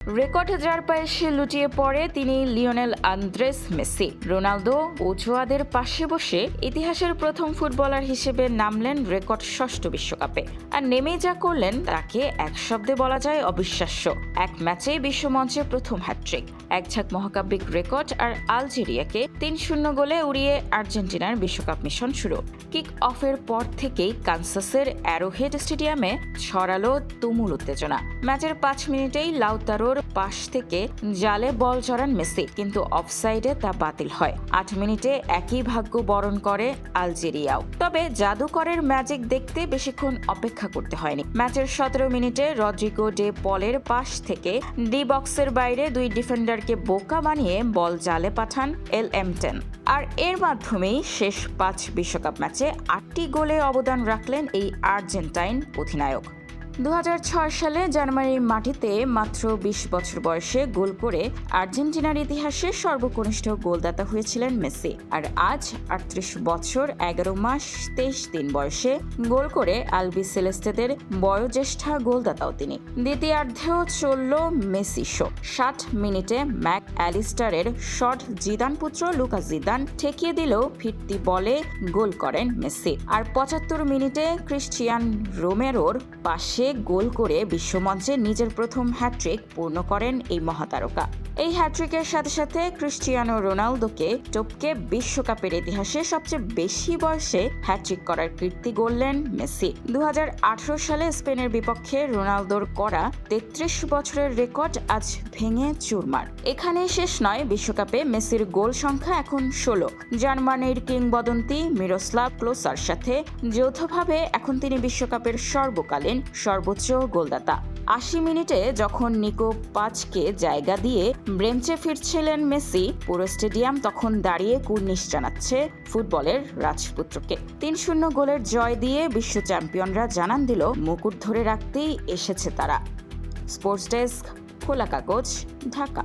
Record যার পায়ে সে লুটিয়ে পড়ে তিনি লিওনেল আন্দ্রেস মেসি। রোনালদো ওজোয়াদের পাশে বসে ইতিহাসের প্রথম ফুটবলার হিসেবে নামলেন রেকর্ড ষষ্ঠ বিশ্বকাপে। আর নেমেই যা করলেন তাকে এক শব্দে বলা যায় অবিশ্বাস্য। এক ম্যাচেই বিশ্বমঞ্চে প্রথম হ্যাটট্রিক, এক ঝাঁক মহাকাব্যিক রেকর্ড আর আলজেরিয়াকে ৩-০ গোলে উড়িয়ে আর্জেন্টিনার বিশ্বকাপ মিশন শুরু। কিক অফের পর থেকেই কানসাসের অ্যারোহেড স্টেডিয়ামে ছড়ালো তুমুল উত্তেজনা। ম্যাচের ৫ মিনিটেই লাউতারোর পাশ থেকে জালে বল জড়ান মেসি, কিন্তু অফসাইডে তা বাতিল হয়। ৮ মিনিটে একই ভাগ্য বরণ করে আলজেরিয়াও। তবে জাদুকরের ম্যাজিক দেখতে বেশিক্ষণ অপেক্ষা করতে হয়নি। ম্যাচের ১৭ মিনিটে রদ্রিগো ডে পলের পাশ থেকে ডি বক্সের বাইরে দুই ডিফেন্ডারকে বোকা বানিয়ে বল জালে পাঠান LM10। আর এর মাধ্যমেই শেষ ৫ বিশ্বকাপ ম্যাচে ৮টি গোলে অবদান রাখলেন এই আর্জেন্টাইন অধিনায়ক। ২০০৬ সালে জার্মানির মাটিতে মাত্র ২০ বছর বয়সে গোল করে আর্জেন্টিনার ইতিহাসে সর্বকনিষ্ঠ গোলদাতা হয়েছিলেন মেসি। আর আজ ৩৮ বছর ১১ মাস ২৩ দিন বয়সে গোল করে আলবি সেলেস্তেদের বয়োজ্যেষ্ঠা গোলদাতাও তিনি। দ্বিতীয়ার্ধেও চলল মেসি শো। ৬০ মিনিটে ম্যাক অ্যালিস্টারের শট জিদানপুত্র লুকা জিদান ঠেকিয়ে দিলেও ফিরতি বলে গোল করেন মেসি। আর ৭৫ মিনিটে ক্রিস্টিয়ান রোমেরোর পাশে গোল করে বিশ্বমঞ্চে নিজের প্রথম হ্যাটট্রিক পূর্ণ করেন এই মহাতারকা। এই হ্যাটট্রিকের সাথে সাথে ক্রিস্টিয়ানো রোনালদোকে টপকে বিশ্বকাপের ইতিহাসে সবচেয়ে বেশি বয়সে হ্যাটট্রিক করার কীর্তি গড়লেন মেসি। ২০১৮ সালে স্পেনের বিপক্ষে রোনালদোর করা ৩৩ বছরের রেকর্ড আজ ভেঙে চুরমার। এখানেই শেষ নয়, বিশ্বকাপে মেসির গোল সংখ্যা এখন ১৬। জার্মানির কিংবদন্তি মিরোস্লাভ ক্লোসার সাথে যৌথভাবে এখন তিনি বিশ্বকাপের সর্বকালীন সর্বোচ্চ গোলদাতা। ৮০ মিনিটে যখন নিকো পাচকে জায়গা দিয়ে ব্রেঞ্চে ফিরছিলেন মেসি, পুরো স্টেডিয়াম তখন দাঁড়িয়ে কুর্নিশ জানাচ্ছে ফুটবলের রাজপুত্রকে। ৩-০ গোলের জয় দিয়ে বিশ্ব চ্যাম্পিয়নরা জানান দিল মুকুট ধরে রাখতেই এসেছে তারা। স্পোর্টস ডেস্ক, খোলা কাগজ, ঢাকা।